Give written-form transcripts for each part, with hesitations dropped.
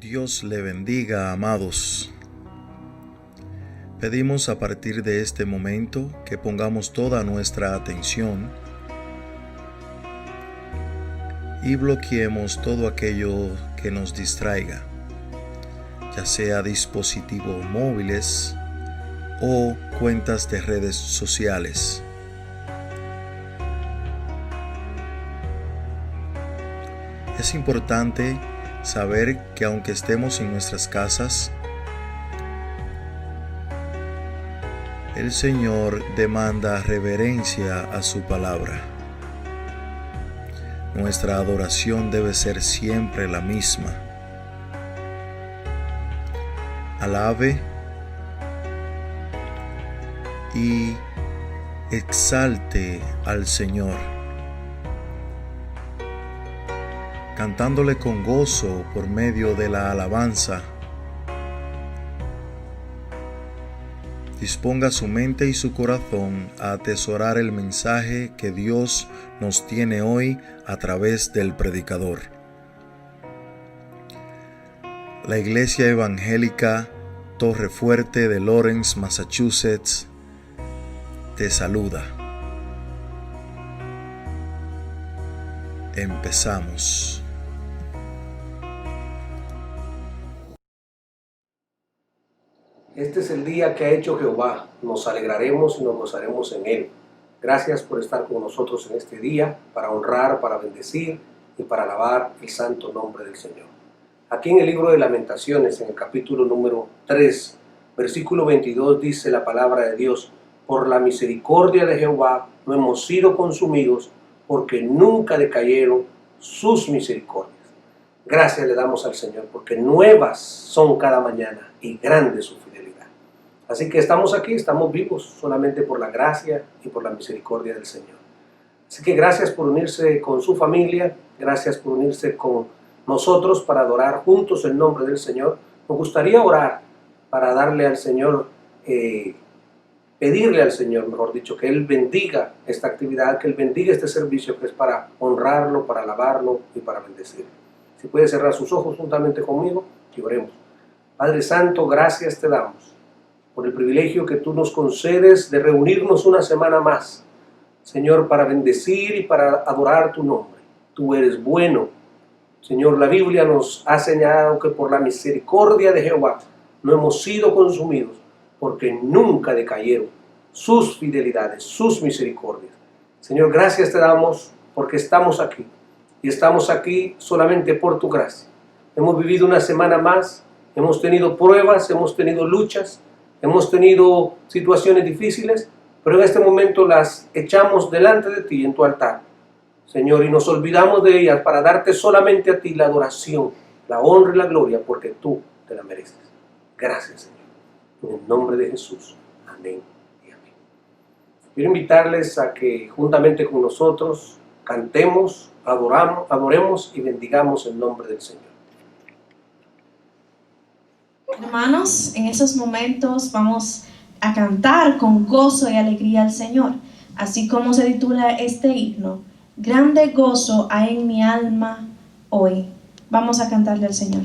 Dios le bendiga, amados. Pedimos a partir de este momento que pongamos toda nuestra atención y bloqueemos todo aquello que nos distraiga, ya sea dispositivos móviles o cuentas de redes sociales. Es importante saber que aunque estemos en nuestras casas, el Señor demanda reverencia a su palabra. Nuestra adoración debe ser siempre la misma. Alabe y exalte al Señor, cantándole con gozo por medio de la alabanza. Disponga su mente y su corazón a atesorar el mensaje que Dios nos tiene hoy a través del predicador. La Iglesia Evangélica Torre Fuerte de Lawrence, Massachusetts, te saluda. Empezamos. Este es el día que ha hecho Jehová, nos alegraremos y nos gozaremos en él. Gracias por estar con nosotros en este día, para honrar, para bendecir y para alabar el santo nombre del Señor. Aquí en el libro de Lamentaciones, en el capítulo número 3, versículo 22, dice la palabra de Dios: por la misericordia de Jehová no hemos sido consumidos, porque nunca decayeron sus misericordias. Gracias le damos al Señor, porque nuevas son cada mañana y grande su fidelidad. Así que estamos aquí, estamos vivos solamente por la gracia y por la misericordia del Señor. Así que gracias por unirse con su familia, gracias por unirse con nosotros para adorar juntos el nombre del Señor. Nos gustaría orar para darle al Señor, pedirle al Señor, mejor dicho, que Él bendiga esta actividad, que Él bendiga este servicio que es para honrarlo, para alabarlo y para bendecirlo. Si puede cerrar sus ojos juntamente conmigo y oremos. Padre Santo, gracias te damos por el privilegio que tú nos concedes de reunirnos una semana más, Señor, para bendecir y para adorar tu nombre. Tú eres bueno. Señor, la Biblia nos ha señalado que por la misericordia de Jehová no hemos sido consumidos, porque nunca decayeron sus fidelidades, sus misericordias. Señor, gracias te damos porque estamos aquí. Y estamos aquí solamente por tu gracia. Hemos vivido una semana más, hemos tenido pruebas, hemos tenido luchas, hemos tenido situaciones difíciles, pero en este momento las echamos delante de ti en tu altar, Señor, y nos olvidamos de ellas para darte solamente a ti la adoración, la honra y la gloria, porque tú te la mereces. Gracias, Señor. En el nombre de Jesús. Amén y amén. Quiero invitarles a que juntamente con nosotros cantemos, adoremos y bendigamos el nombre del Señor. Hermanos, en esos momentos vamos a cantar con gozo y alegría al Señor, así como se titula este himno: grande gozo hay en mi alma hoy. Vamos a cantarle al Señor.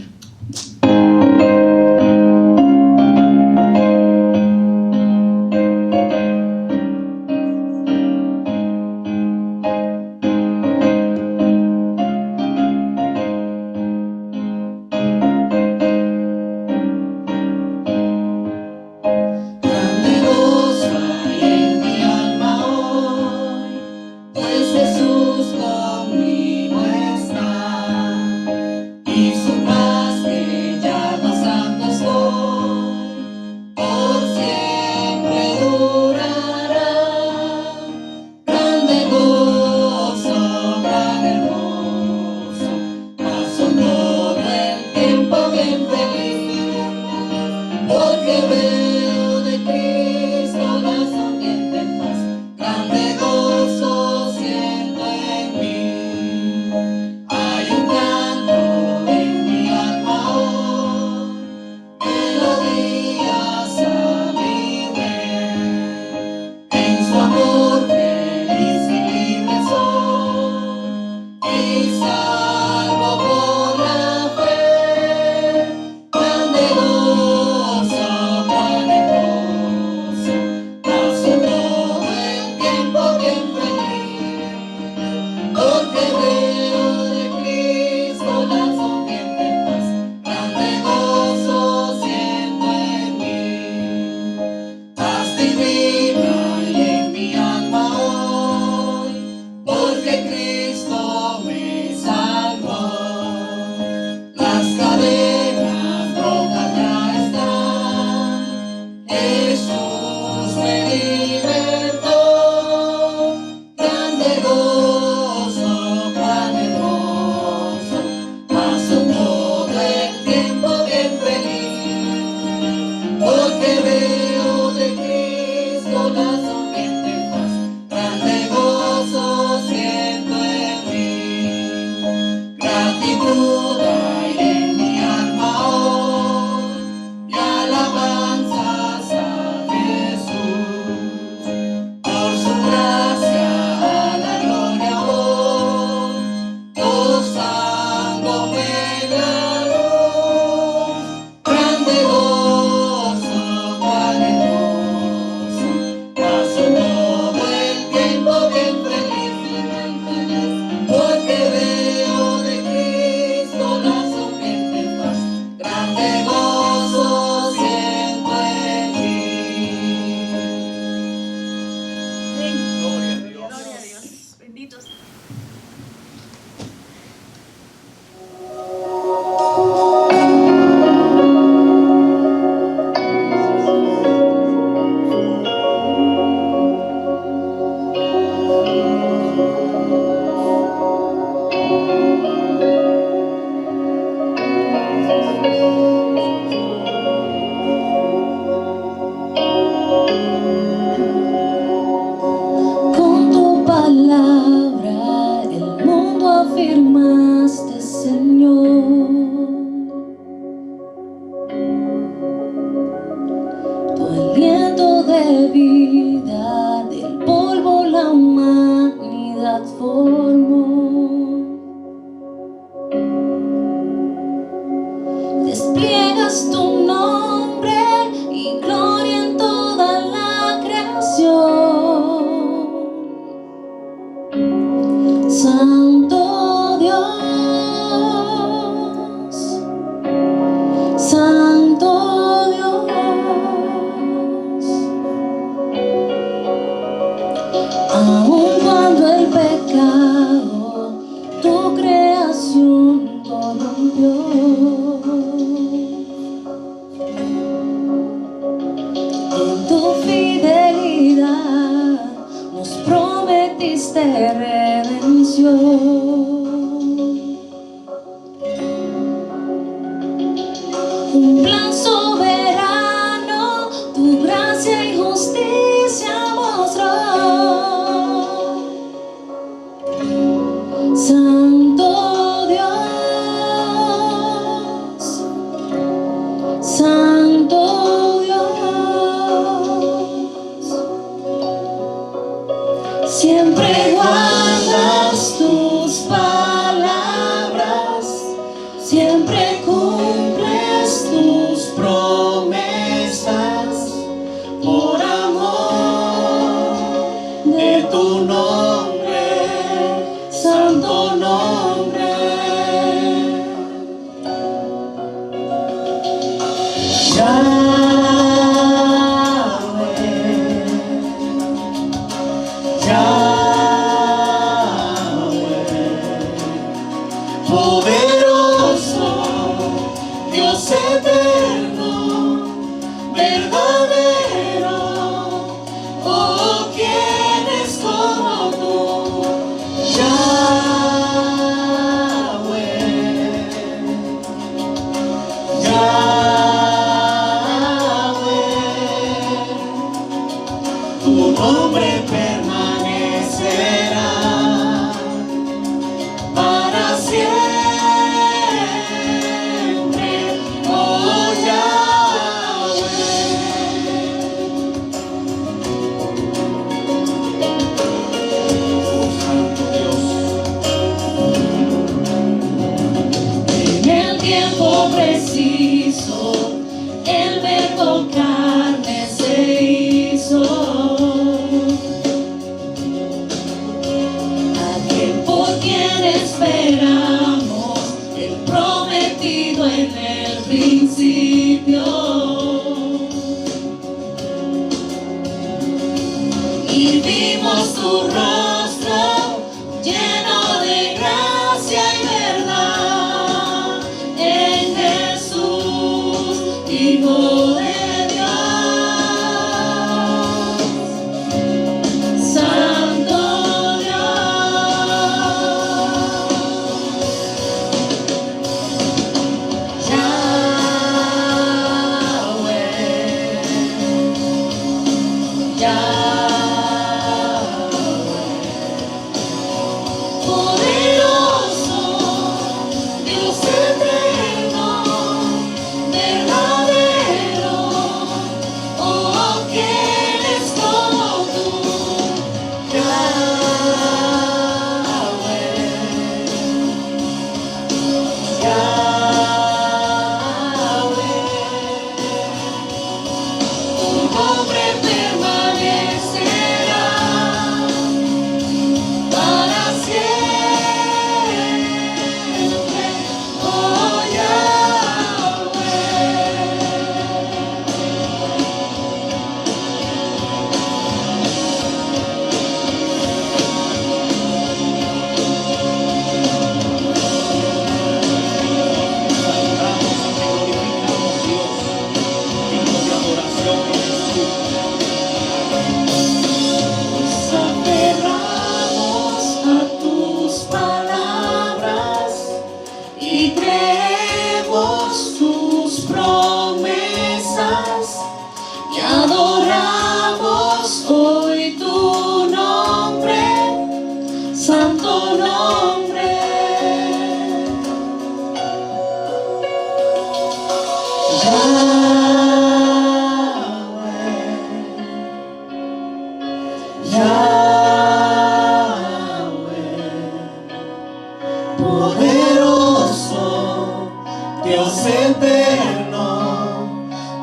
Dios eterno,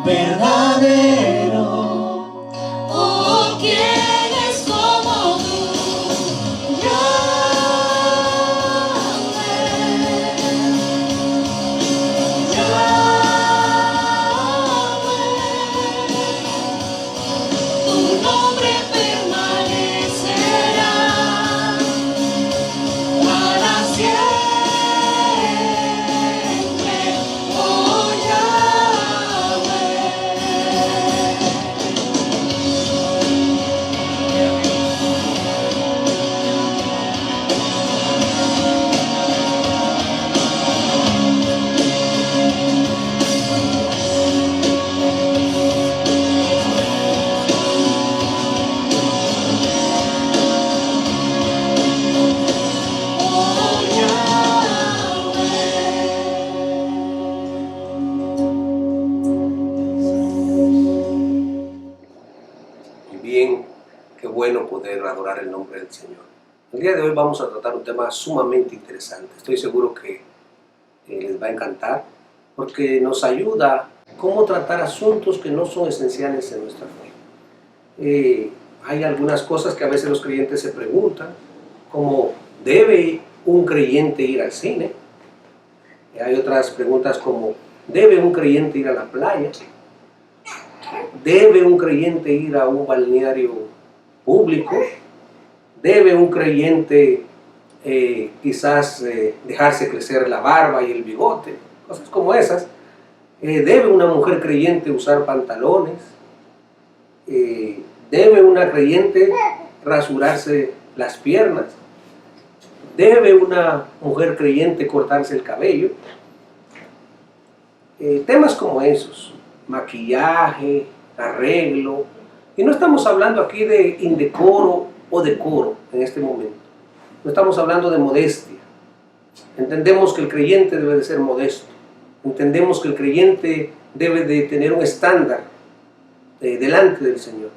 verdadero. Oh, ¿quién es como tú? Yahweh, Yahweh, tu nombre permanecerá para siempre. Bien, qué bueno poder adorar el nombre del Señor. El día de hoy vamos a tratar un tema sumamente interesante. Estoy seguro que les va a encantar porque nos ayuda a cómo tratar asuntos que no son esenciales en nuestra fe. Hay algunas cosas que a veces los creyentes se preguntan, como ¿debe un creyente ir al cine? Hay otras preguntas como ¿debe un creyente ir a la playa? ¿Debe un creyente ir a un balneario público? ¿Debe un creyente quizás dejarse crecer la barba y el bigote? Cosas como esas. ¿Debe una mujer creyente usar pantalones? ¿Debe una creyente rasurarse las piernas? ¿Debe una mujer creyente cortarse el cabello? Temas como esos. Maquillaje, arreglo, y no estamos hablando aquí de indecoro o decoro en este momento, no estamos hablando de modestia. Entendemos que el creyente debe de ser modesto, entendemos que el creyente debe de tener un estándar delante del Señor.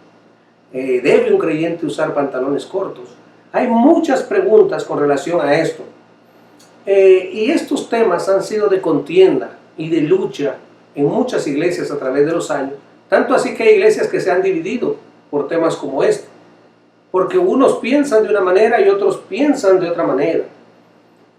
¿Debe un creyente usar pantalones cortos? Hay muchas preguntas con relación a esto, y estos temas han sido de contienda y de lucha en muchas iglesias a través de los años, tanto así que hay iglesias que se han dividido por temas como este, porque unos piensan de una manera y otros piensan de otra manera.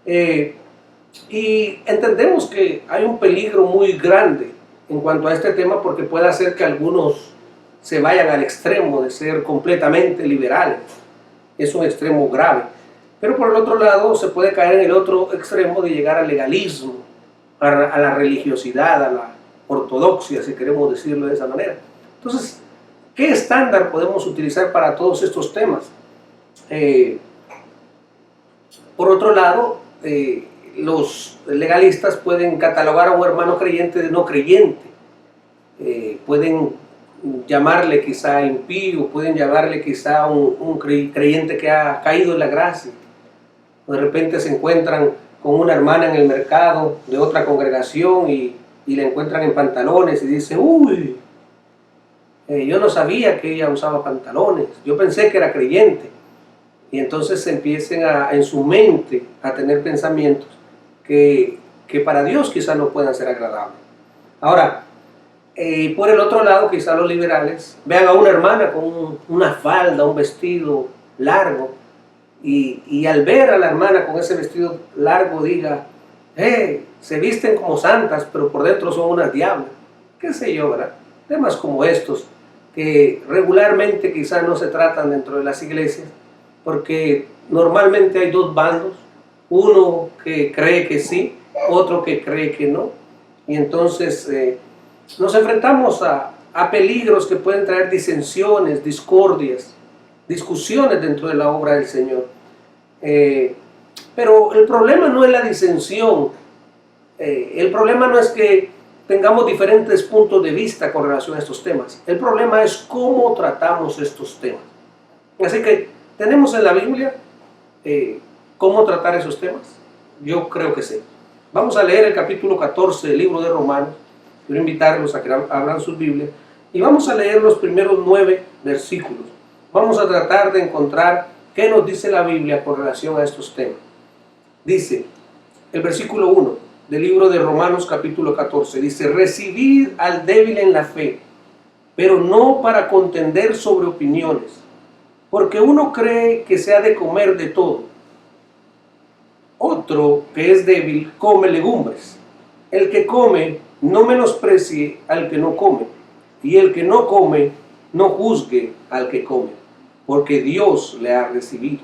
Y entendemos que hay un peligro muy grande en cuanto a este tema, porque puede hacer que algunos se vayan al extremo de ser completamente liberales. Es un extremo grave. Pero por el otro lado se puede caer en el otro extremo de llegar al legalismo, a la religiosidad, a la ortodoxia, si queremos decirlo de esa manera. Entonces, ¿qué estándar podemos utilizar para todos estos temas? Por otro lado, los legalistas pueden catalogar a un hermano creyente de no creyente, pueden llamarle quizá impío, pueden llamarle quizá un creyente que ha caído en la gracia. De repente se encuentran con una hermana en el mercado de otra congregación y la encuentran en pantalones y dice: uy, yo no sabía que ella usaba pantalones, yo pensé que era creyente. Y entonces se empiecen en su mente a tener pensamientos que para Dios quizás no puedan ser agradables. Ahora, por el otro lado, quizás los liberales vean a una hermana con una falda, un vestido largo, y al ver a la hermana con ese vestido largo diga: se visten como santas, pero por dentro son unas diablas. Qué sé yo, ¿verdad? Temas como estos, que regularmente quizás no se tratan dentro de las iglesias, porque normalmente hay dos bandos, uno que cree que sí, otro que cree que no, y entonces nos enfrentamos a peligros que pueden traer disensiones, discordias, discusiones dentro de la obra del Señor. Pero el problema no es la disensión, el problema no es que tengamos diferentes puntos de vista con relación a estos temas, el problema es cómo tratamos estos temas. Así que, ¿tenemos en la Biblia cómo tratar esos temas? Yo creo que sí. Vamos a leer el capítulo 14 del libro de Romanos, Quiero invitarlos a que abran sus Biblias y vamos a leer los primeros 9 versículos. Vamos a tratar de encontrar qué nos dice la Biblia con relación a estos temas. Dice el versículo 1 del libro de Romanos capítulo 14, dice: recibid al débil en la fe, pero no para contender sobre opiniones, porque uno cree que se ha de comer de todo. Otro, que es débil, come legumbres. El que come, no menosprecie al que no come, y el que no come, no juzgue al que come, porque Dios le ha recibido.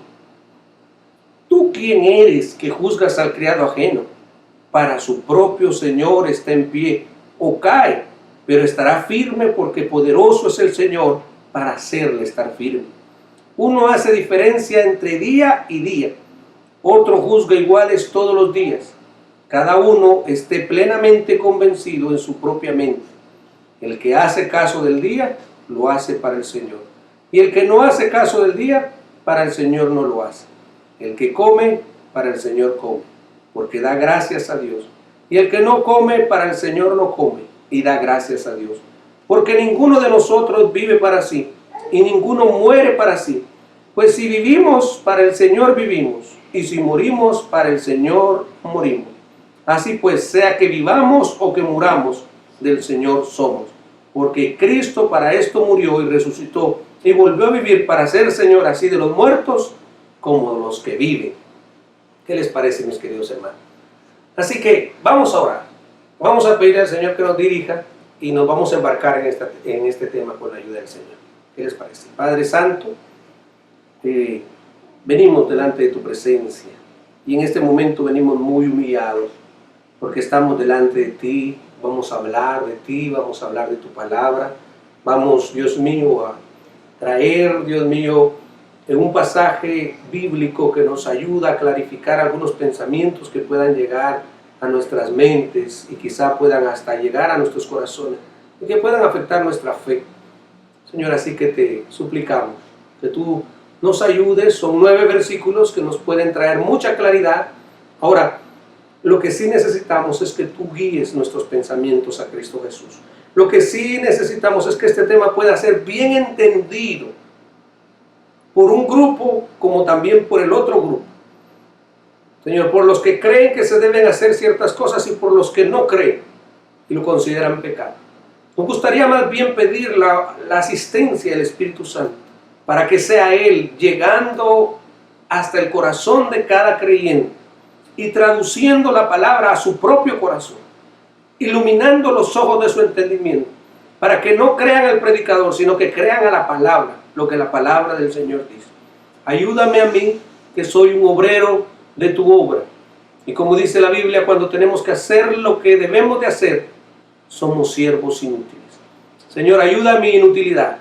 ¿Tú quién eres que juzgas al criado ajeno? Para su propio Señor está en pie, o cae, pero estará firme, porque poderoso es el Señor para hacerle estar firme. Uno hace diferencia entre día y día, otro juzga iguales todos los días. Cada uno esté plenamente convencido en su propia mente. El que hace caso del día, lo hace para el Señor. Y el que no hace caso del día, para el Señor no lo hace. El que come, para el Señor come, porque da gracias a Dios. Y el que no come, para el Señor no come, y da gracias a Dios. Porque ninguno de nosotros vive para sí, y ninguno muere para sí. Pues si vivimos, para el Señor vivimos, y si morimos, para el Señor morimos. Así pues, sea que vivamos o que muramos, del Señor somos. Porque Cristo para esto murió y resucitó, y volvió a vivir para ser Señor así de los muertos como de los que viven. ¿Qué les parece, mis queridos hermanos? Así que vamos a orar. Vamos a pedir al Señor que nos dirija y nos vamos a embarcar en este tema con la ayuda del Señor. ¿Qué les parece? Padre Santo, venimos delante de tu presencia y en este momento venimos muy humillados porque estamos delante de ti. Vamos a hablar de ti, vamos a hablar de tu palabra. Vamos, Dios mío, a traer, Dios mío, en un pasaje bíblico que nos ayuda a clarificar algunos pensamientos que puedan llegar a nuestras mentes y quizá puedan hasta llegar a nuestros corazones y que puedan afectar nuestra fe. Señor, así que te suplicamos que tú nos ayudes. Son 9 versículos que nos pueden traer mucha claridad. Ahora, lo que sí necesitamos es que tú guíes nuestros pensamientos a Cristo Jesús. Lo que sí necesitamos es que este tema pueda ser bien entendido por un grupo como también por el otro grupo. Señor, por los que creen que se deben hacer ciertas cosas y por los que no creen y lo consideran pecado. Nos gustaría más bien pedir la asistencia del Espíritu Santo para que sea Él llegando hasta el corazón de cada creyente y traduciendo la palabra a su propio corazón, iluminando los ojos de su entendimiento, para que no crean al predicador, sino que crean a la palabra, lo que la palabra del Señor dice. Ayúdame a mí, que soy un obrero de tu obra. Y como dice la Biblia, cuando tenemos que hacer lo que debemos de hacer, somos siervos inútiles. Señor, ayuda a mi inutilidad.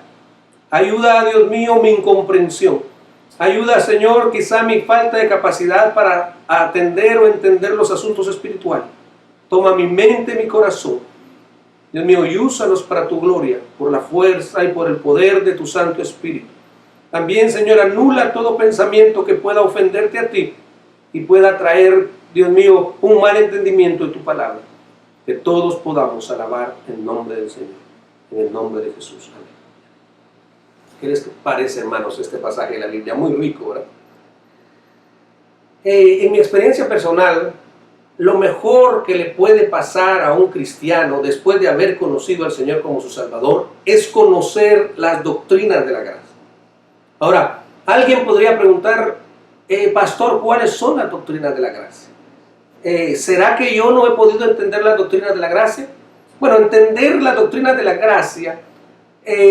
Ayuda, Dios mío, mi incomprensión. Ayuda, Señor, quizá mi falta de capacidad para atender o entender los asuntos espirituales. Toma mi mente, mi corazón, Dios mío, y úsalos para tu gloria, por la fuerza y por el poder de tu Santo Espíritu. También, Señor, anula todo pensamiento que pueda ofenderte a ti y pueda traer, Dios mío, un mal entendimiento de tu palabra. Que todos podamos alabar el nombre del Señor, en el nombre de Jesús. Amén. ¿Qué les parece, hermanos, este pasaje de la Biblia? Muy rico, ¿verdad? En mi experiencia personal, lo mejor que le puede pasar a un cristiano después de haber conocido al Señor como su Salvador es conocer las doctrinas de la gracia. Ahora, alguien podría preguntar, pastor, ¿cuáles son las doctrinas de la gracia? ¿Será que yo no he podido entender las doctrinas de la gracia? Bueno, entender las doctrinas de la gracia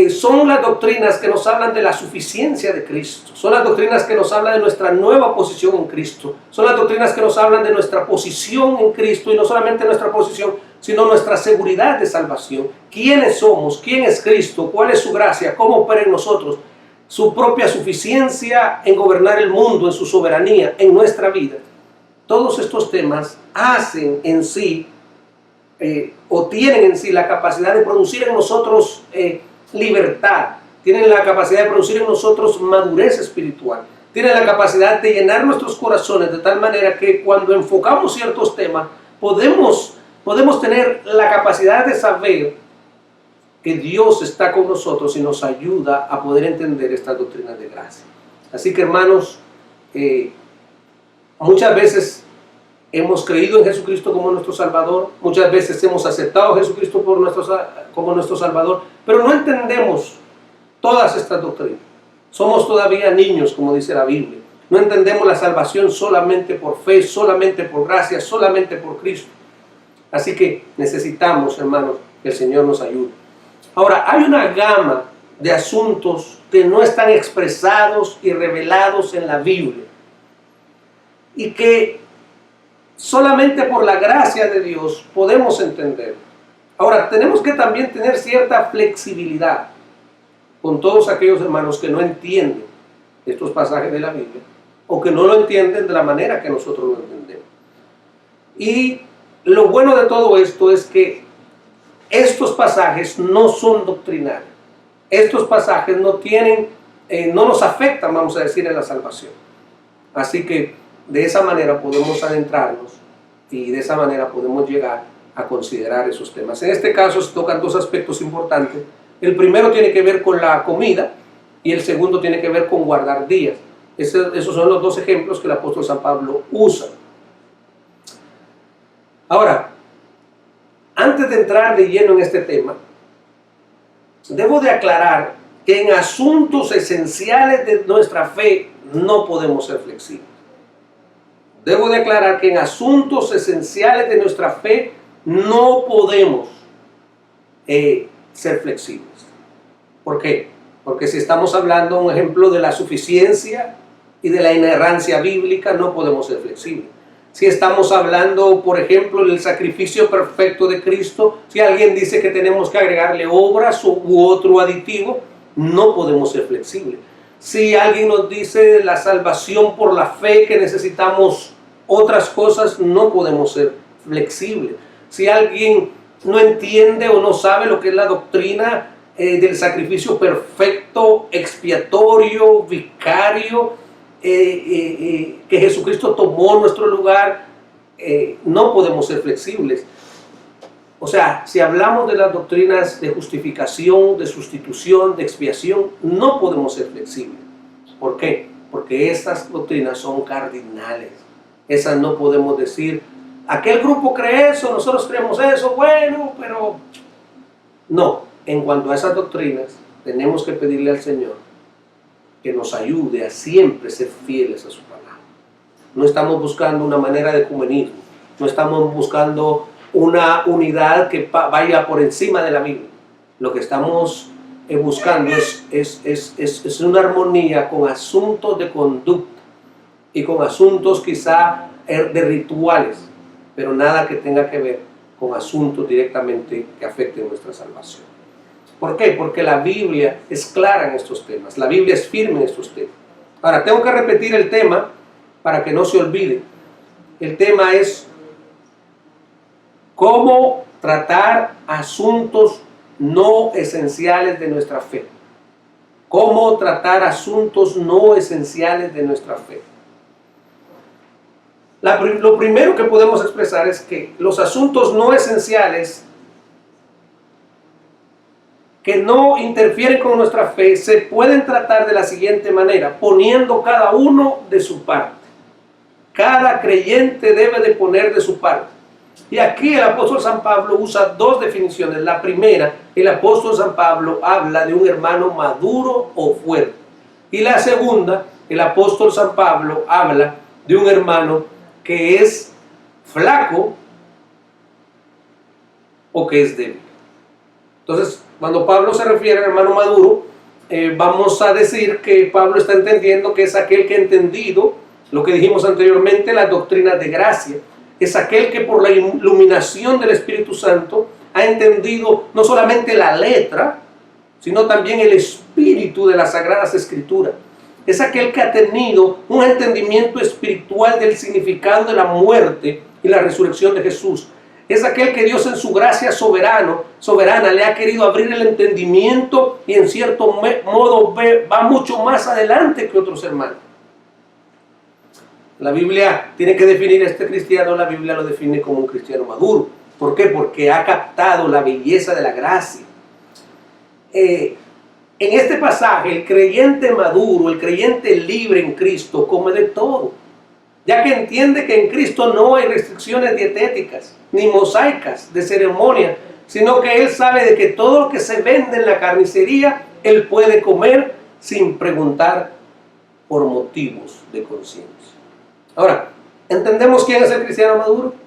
son las doctrinas que nos hablan de la suficiencia de Cristo. Son las doctrinas que nos hablan de nuestra nueva posición en Cristo. Son las doctrinas que nos hablan de nuestra posición en Cristo, y no solamente nuestra posición, sino nuestra seguridad de salvación. ¿Quiénes somos? ¿Quién es Cristo? ¿Cuál es su gracia? ¿Cómo opera en nosotros? Su propia suficiencia en gobernar el mundo, en su soberanía, en nuestra vida. Todos estos temas hacen en sí, o tienen en sí la capacidad de producir en nosotros libertad, tienen la capacidad de producir en nosotros madurez espiritual, tienen la capacidad de llenar nuestros corazones de tal manera que cuando enfocamos ciertos temas podemos podemos tener la capacidad de saber que Dios está con nosotros y nos ayuda a poder entender estas doctrinas de gracia. Así que, hermanos, muchas veces hemos creído en Jesucristo como nuestro Salvador, muchas veces hemos aceptado a Jesucristo como nuestro Salvador, pero no entendemos todas estas doctrinas. Somos todavía niños, como dice la Biblia. No entendemos la salvación solamente por fe, solamente por gracia, solamente por Cristo. Así que necesitamos, hermanos, que el Señor nos ayude. Ahora, hay una gama de asuntos que no están expresados y revelados en la Biblia y que solamente por la gracia de Dios podemos entender. Ahora, tenemos que también tener cierta flexibilidad con todos aquellos hermanos que no entienden estos pasajes de la Biblia o que no lo entienden de la manera que nosotros lo entendemos. Y lo bueno de todo esto es que estos pasajes no son doctrinales. Estos pasajes no nos afectan, vamos a decir, en la salvación. Así que de esa manera podemos adentrarnos y de esa manera podemos llegar a considerar esos temas. En este caso se tocan dos aspectos importantes. El primero tiene que ver con la comida y el segundo tiene que ver con guardar días. Esos son los dos ejemplos que el apóstol San Pablo usa. Ahora, antes de entrar de lleno en este tema, debo de aclarar que en asuntos esenciales de nuestra fe no podemos ser flexibles. Debo de aclarar que en asuntos esenciales de nuestra fe no podemos ser flexibles. ¿Por qué? Porque si estamos hablando, un ejemplo, de la suficiencia y de la inerrancia bíblica, no podemos ser flexibles. Si estamos hablando, por ejemplo, del sacrificio perfecto de Cristo, si alguien dice que tenemos que agregarle obras u otro aditivo, no podemos ser flexibles. Si alguien nos dice la salvación por la fe, que necesitamos otras cosas, no podemos ser flexibles. Si alguien no entiende o no sabe lo que es la doctrina del sacrificio perfecto, expiatorio, vicario, que Jesucristo tomó nuestro lugar, no podemos ser flexibles. O sea, si hablamos de las doctrinas de justificación, de sustitución, de expiación, no podemos ser flexibles. ¿Por qué? Porque estas doctrinas son cardinales. Esas no podemos decir, aquel grupo cree eso, nosotros creemos eso, bueno, pero no. En cuanto a esas doctrinas, tenemos que pedirle al Señor que nos ayude a siempre ser fieles a su palabra. No estamos buscando una manera de ecumenismo, no estamos buscando una unidad que vaya por encima de la Biblia. Lo que estamos buscando es una armonía con asuntos de conducta y con asuntos quizá de rituales, pero nada que tenga que ver con asuntos directamente que afecten nuestra salvación. ¿Por qué? Porque la Biblia es clara en estos temas, la Biblia es firme en estos temas. Ahora, tengo que repetir el tema para que no se olvide. El tema es cómo tratar asuntos no esenciales de nuestra fe. Cómo tratar asuntos no esenciales de nuestra fe. Lo primero que podemos expresar es que los asuntos no esenciales que no interfieren con nuestra fe se pueden tratar de la siguiente manera, poniendo cada uno de su parte. Cada creyente debe de poner de su parte. Y aquí el apóstol San Pablo usa dos definiciones. La primera, el apóstol San Pablo habla de un hermano maduro o fuerte. Y la segunda, el apóstol San Pablo habla de un hermano que es flaco o que es débil. Entonces, cuando Pablo se refiere al hermano maduro, vamos a decir que Pablo está entendiendo que es aquel que ha entendido lo que dijimos anteriormente, las doctrinas de gracia. Es aquel que por la iluminación del Espíritu Santo ha entendido no solamente la letra, sino también el espíritu de las Sagradas Escrituras. Es aquel que ha tenido un entendimiento espiritual del significado de la muerte y la resurrección de Jesús. Es aquel que Dios en su gracia soberana le ha querido abrir el entendimiento y en cierto modo va mucho más adelante que otros hermanos. La Biblia tiene que definir a este cristiano, la Biblia lo define como un cristiano maduro. ¿Por qué? Porque ha captado la belleza de la gracia. En este pasaje, el creyente maduro, el creyente libre en Cristo, come de todo, ya que entiende que en Cristo no hay restricciones dietéticas, ni mosaicas de ceremonia, sino que él sabe de que todo lo que se vende en la carnicería, él puede comer sin preguntar por motivos de conciencia. Ahora, ¿entendemos quién es el cristiano maduro?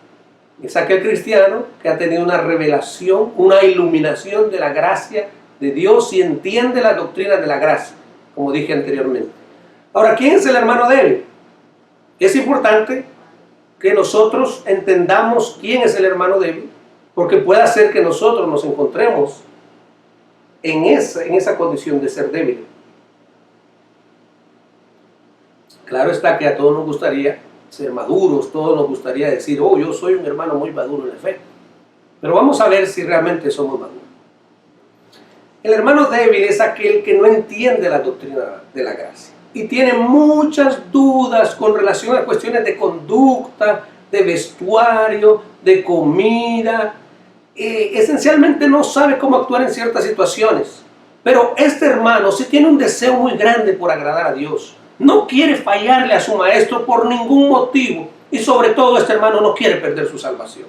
Es aquel cristiano que ha tenido una revelación, una iluminación de la gracia de Dios y entiende la doctrina de la gracia, como dije anteriormente. Ahora, ¿quién es el hermano débil? Es importante que nosotros entendamos quién es el hermano débil, porque puede ser que nosotros nos encontremos en esa condición de ser débil. Claro está que a todos nos gustaría ser maduros, todos nos gustaría decir, oh, yo soy un hermano muy maduro en la fe. Pero vamos a ver si realmente somos maduros. El hermano débil es aquel que no entiende la doctrina de la gracia y tiene muchas dudas con relación a cuestiones de conducta, de vestuario, de comida. Esencialmente no sabe cómo actuar en ciertas situaciones. Pero este hermano sí tiene un deseo muy grande por agradar a Dios. No quiere fallarle a su maestro por ningún motivo. Y sobre todo este hermano no quiere perder su salvación.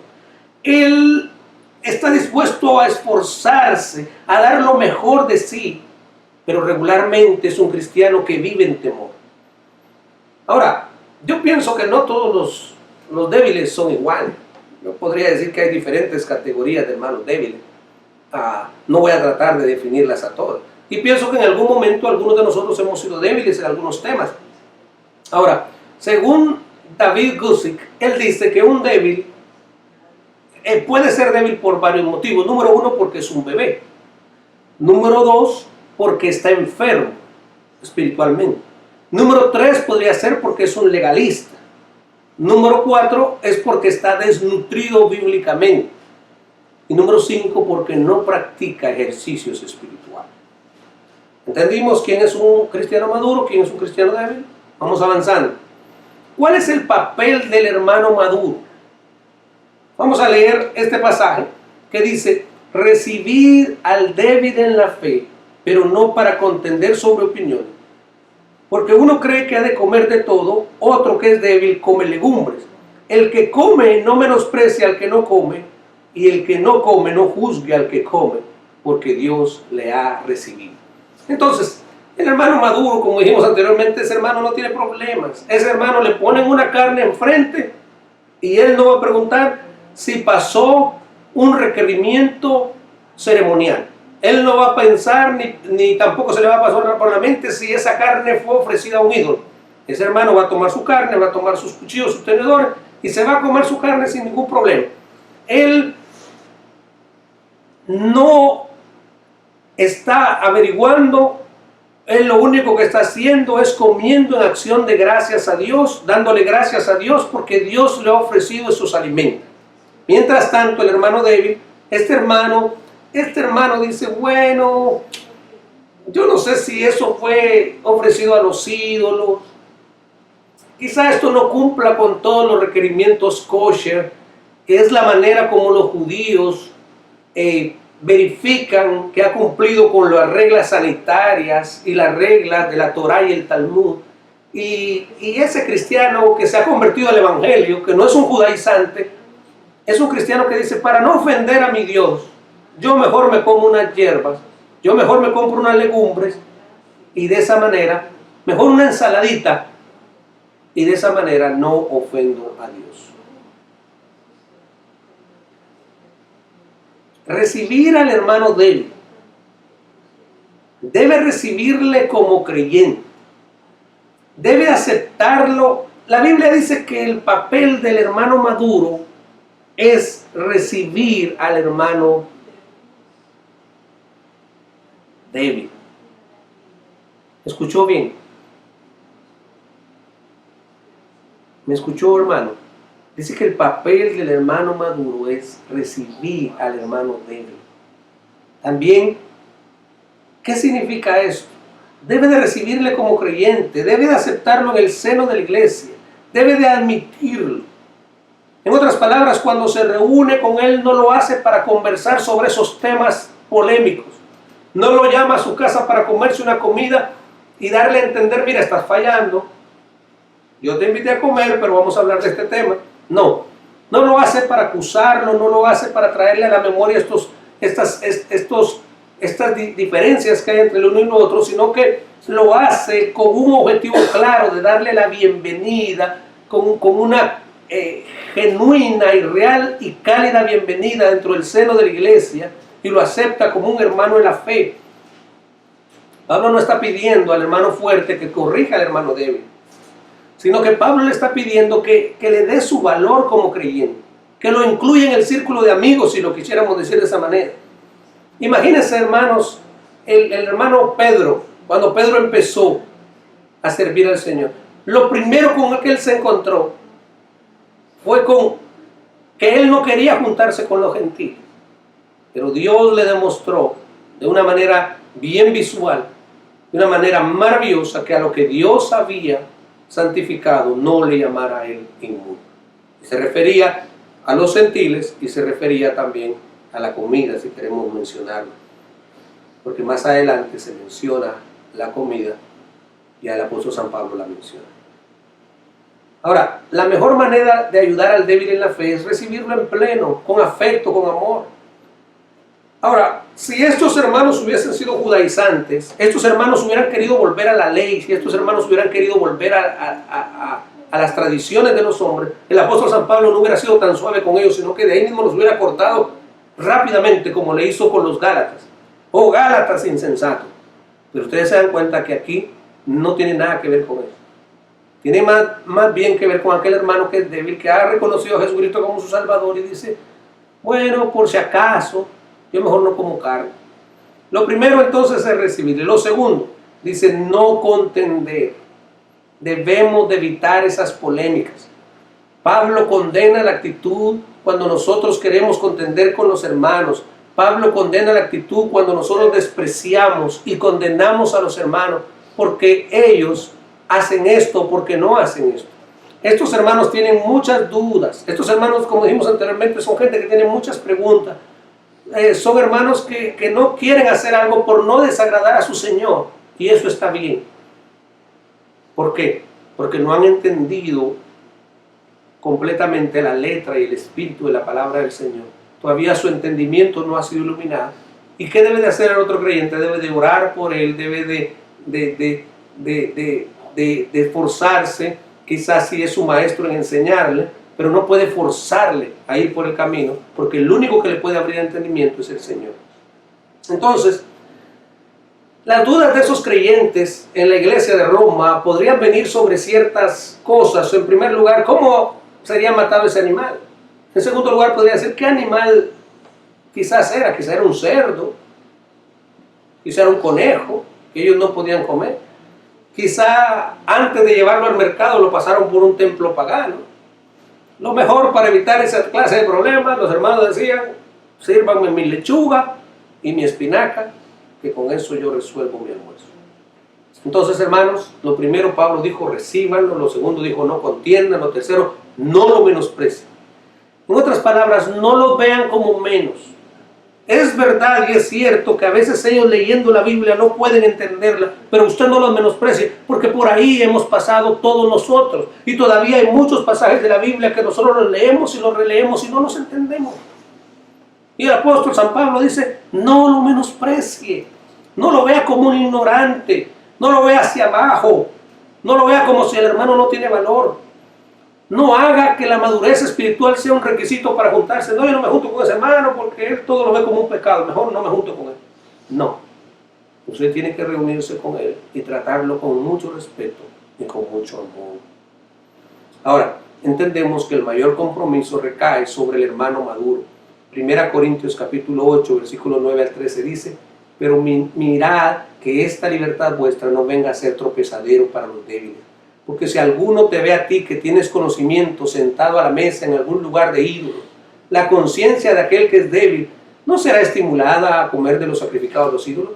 Él está dispuesto a esforzarse, a dar lo mejor de sí. Pero regularmente es un cristiano que vive en temor. Ahora, yo pienso que no todos los débiles son iguales. Yo podría decir que hay diferentes categorías de hermanos débiles. No voy a tratar de definirlas a todas. Y pienso que en algún momento algunos de nosotros hemos sido débiles en algunos temas. Ahora, según David Guzik, él dice que un débil puede ser débil por varios motivos. Número uno, porque es un bebé. Número dos, porque está enfermo espiritualmente. Número tres, podría ser porque es un legalista. Número cuatro, es porque está desnutrido bíblicamente. Y número 5, porque no practica ejercicios espirituales. ¿Entendimos quién es un cristiano maduro? ¿Quién es un cristiano débil? Vamos avanzando. ¿Cuál es el papel del hermano maduro? Vamos a leer este pasaje que dice: recibid al débil en la fe, pero no para contender sobre opiniones. Porque uno cree que ha de comer de todo, otro que es débil come legumbres. El que come no menosprecia al que no come, y el que no come no juzgue al que come, porque Dios le ha recibido. Entonces, el hermano maduro, como dijimos anteriormente, ese hermano no tiene problemas. Ese hermano le ponen una carne enfrente y él no va a preguntar si pasó un requerimiento ceremonial. Él no va a pensar ni tampoco se le va a pasar por la mente si esa carne fue ofrecida a un ídolo. Ese hermano va a tomar su carne, va a tomar sus cuchillos, sus tenedores y se va a comer su carne sin ningún problema. Él no está averiguando, él lo único que está haciendo es comiendo en acción de gracias a Dios, dándole gracias a Dios porque Dios le ha ofrecido esos alimentos. Mientras tanto, el hermano débil, este hermano dice, bueno, yo no sé si eso fue ofrecido a los ídolos, quizá esto no cumpla con todos los requerimientos kosher, que es la manera como los judíos verifican que ha cumplido con las reglas sanitarias y las reglas de la Torá y el Talmud. Y ese cristiano que se ha convertido al evangelio, que no es un judaizante, es un cristiano que dice, para no ofender a mi Dios, yo mejor me como unas hierbas, yo mejor me compro unas legumbres, y de esa manera, mejor una ensaladita, y de esa manera no ofendo a Dios. Recibir al hermano débil, debe recibirle como creyente, debe aceptarlo. La Biblia dice que el papel del hermano maduro es recibir al hermano débil. ¿Escuchó bien? ¿Me escuchó, hermano? Dice que el papel del hermano maduro es recibir al hermano débil. También, ¿qué significa esto? Debe de recibirle como creyente, debe de aceptarlo en el seno de la iglesia, debe de admitirlo. En otras palabras, cuando se reúne con él, no lo hace para conversar sobre esos temas polémicos. No lo llama a su casa para comerse una comida y darle a entender, mira, estás fallando. Yo te invité a comer, pero vamos a hablar de este tema. No, no lo hace para acusarlo, no lo hace para traerle a la memoria estas diferencias que hay entre el uno y el otro, sino que lo hace con un objetivo claro de darle la bienvenida, con una genuina y real y cálida bienvenida dentro del seno de la iglesia, y lo acepta como un hermano en la fe. Pablo no está pidiendo al hermano fuerte que corrija al hermano débil, sino que Pablo le está pidiendo que le dé su valor como creyente, que lo incluya en el círculo de amigos, si lo quisiéramos decir de esa manera. Imagínense, hermanos, el hermano Pedro, cuando Pedro empezó a servir al Señor, lo primero con el que él se encontró fue con que él no quería juntarse con los gentiles, pero Dios le demostró de una manera bien visual, de una manera maravillosa, que a lo que Dios había santificado no le llamara a él inmundo. Se refería a los gentiles y se refería también a la comida, si queremos mencionarlo, porque más adelante se menciona la comida y el apóstol San Pablo la menciona. Ahora, la mejor manera de ayudar al débil en la fe es recibirlo en pleno, con afecto, con amor. Ahora, si estos hermanos hubiesen sido judaizantes, estos hermanos hubieran querido volver a la ley, si estos hermanos hubieran querido volver a las tradiciones de los hombres, el apóstol San Pablo no hubiera sido tan suave con ellos, sino que de ahí mismo los hubiera cortado rápidamente, como le hizo con los Gálatas. Oh, Gálatas insensatos. Pero ustedes se dan cuenta que aquí no tiene nada que ver con eso. Tiene más bien que ver con aquel hermano que es débil, que ha reconocido a Jesucristo como su Salvador y dice, bueno, por si acaso, yo mejor no como carne. Lo primero entonces es recibirle. Lo segundo, dice no contender. Debemos de evitar esas polémicas. Pablo condena la actitud cuando nosotros queremos contender con los hermanos. Pablo condena la actitud cuando nosotros despreciamos y condenamos a los hermanos porque ellos hacen esto, porque no hacen esto. Estos hermanos tienen muchas dudas. Estos hermanos, como dijimos anteriormente, son gente que tiene muchas preguntas. Son hermanos que no quieren hacer algo por no desagradar a su Señor. Y eso está bien. ¿Por qué? Porque no han entendido completamente la letra y el espíritu de la palabra del Señor. Todavía su entendimiento no ha sido iluminado. ¿Y qué debe de hacer el otro creyente? Debe de orar por él, debe de esforzarse, quizás si es su maestro, en enseñarle, pero no puede forzarle a ir por el camino, porque el único que le puede abrir entendimiento es el Señor. Entonces, las dudas de esos creyentes en la iglesia de Roma podrían venir sobre ciertas cosas. En primer lugar, ¿cómo sería matado ese animal? En segundo lugar, podría ser qué animal quizás era un cerdo, quizás era un conejo, que ellos no podían comer. Quizá antes de llevarlo al mercado lo pasaron por un templo pagano. Lo mejor para evitar esa clase de problemas, los hermanos decían, sírvanme mi lechuga y mi espinaca, que con eso yo resuelvo mi almuerzo. Entonces, hermanos, lo primero Pablo dijo, recíbanlo. Lo segundo dijo, no contiendan. Lo tercero, no lo menosprecien. En otras palabras, no lo vean como menos. Es verdad y es cierto que a veces ellos leyendo la Biblia no pueden entenderla, pero usted no los menosprecie, porque por ahí hemos pasado todos nosotros. Y todavía hay muchos pasajes de la Biblia que nosotros los leemos y los releemos y no los entendemos. Y el apóstol San Pablo dice, no lo menosprecie, no lo vea como un ignorante, no lo vea hacia abajo, no lo vea como si el hermano no tiene valor. No haga que la madurez espiritual sea un requisito para juntarse. No, yo no me junto con ese hermano porque él todo lo ve como un pecado, mejor no me junto con él. No, usted tiene que reunirse con él y tratarlo con mucho respeto y con mucho amor. Ahora, entendemos que el mayor compromiso recae sobre el hermano maduro. 1 Corintios capítulo 8, versículo 9 al 13 dice, pero mirad que esta libertad vuestra no venga a ser tropezadero para los débiles. Porque si alguno te ve a ti que tienes conocimiento sentado a la mesa en algún lugar de ídolo, la conciencia de aquel que es débil no será estimulada a comer de los sacrificados a los ídolos.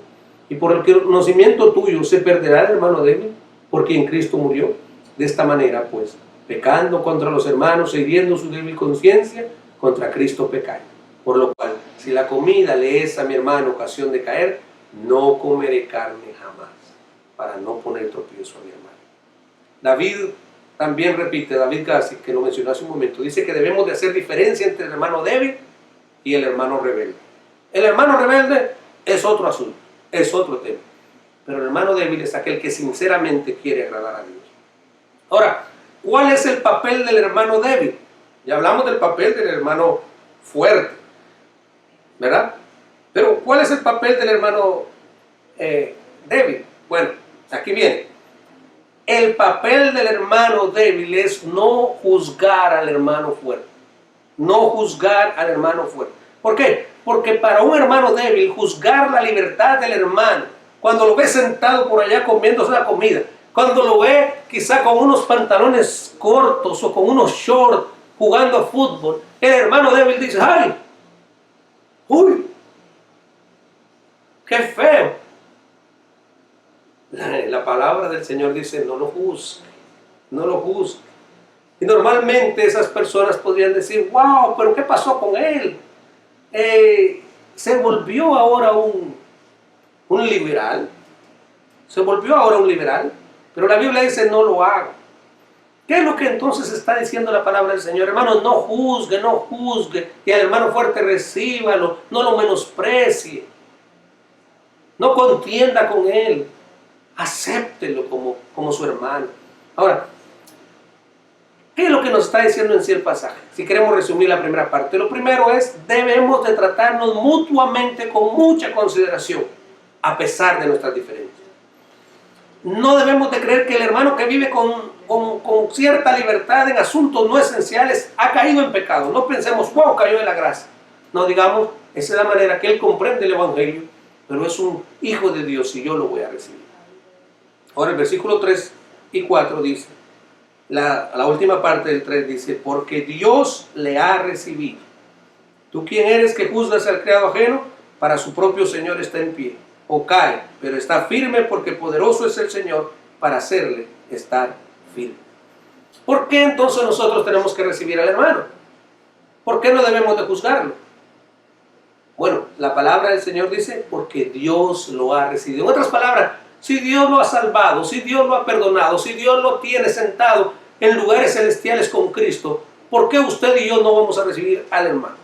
Y por el conocimiento tuyo se perderá el hermano débil, por quien Cristo murió. De esta manera, pues, pecando contra los hermanos e hiriendo su débil conciencia, contra Cristo pecáis. Por lo cual, si la comida le es a mi hermano ocasión de caer, no comeré carne jamás, para no poner tropiezo a mi hermano. David también repite, David Gassi, que lo mencionó hace un momento, dice que debemos de hacer diferencia entre el hermano débil y el hermano rebelde. El hermano rebelde es otro asunto, es otro tema. Pero el hermano débil es aquel que sinceramente quiere agradar a Dios. Ahora, ¿cuál es el papel del hermano débil? Ya hablamos del papel del hermano fuerte, ¿verdad? Pero ¿cuál es el papel del hermano débil? Bueno, aquí viene. El papel del hermano débil es no juzgar al hermano fuerte. No juzgar al hermano fuerte. ¿Por qué? Porque para un hermano débil, juzgar la libertad del hermano, cuando lo ve sentado por allá comiéndose la comida, cuando lo ve quizá con unos pantalones cortos o con unos shorts jugando a fútbol, el hermano débil dice, ¡ay! ¡Uy! ¡Qué feo! La palabra del Señor dice, no lo juzgue, no lo juzgue. Y normalmente esas personas podrían decir, wow, pero ¿qué pasó con él? Se volvió ahora un liberal. Se volvió ahora un liberal. Pero la Biblia dice, no lo haga. ¿Qué es lo que entonces está diciendo la palabra del Señor? Hermanos, no juzgue, no juzgue. Y al hermano fuerte recíbalo, no lo menosprecie. No contienda con él. Acéptelo como su hermano. Ahora, ¿qué es lo que nos está diciendo en sí el pasaje? Si queremos resumir la primera parte. Lo primero es, debemos de tratarnos mutuamente con mucha consideración, a pesar de nuestras diferencias. No debemos de creer que el hermano que vive con cierta libertad en asuntos no esenciales ha caído en pecado. No pensemos, wow, cayó en la gracia. No digamos, esa es la manera que él comprende el Evangelio, pero es un hijo de Dios y yo lo voy a recibir. Ahora el versículo 3 y 4 dice, la última parte del 3 dice, porque Dios le ha recibido. ¿Tú quién eres que juzgas al criado ajeno? Para su propio Señor está en pie. O cae, pero está firme porque poderoso es el Señor para hacerle estar firme. ¿Por qué entonces nosotros tenemos que recibir al hermano? ¿Por qué no debemos de juzgarlo? Bueno, la palabra del Señor dice, porque Dios lo ha recibido. En otras palabras, si Dios lo ha salvado, si Dios lo ha perdonado, si Dios lo tiene sentado en lugares celestiales con Cristo, ¿por qué usted y yo no vamos a recibir al hermano?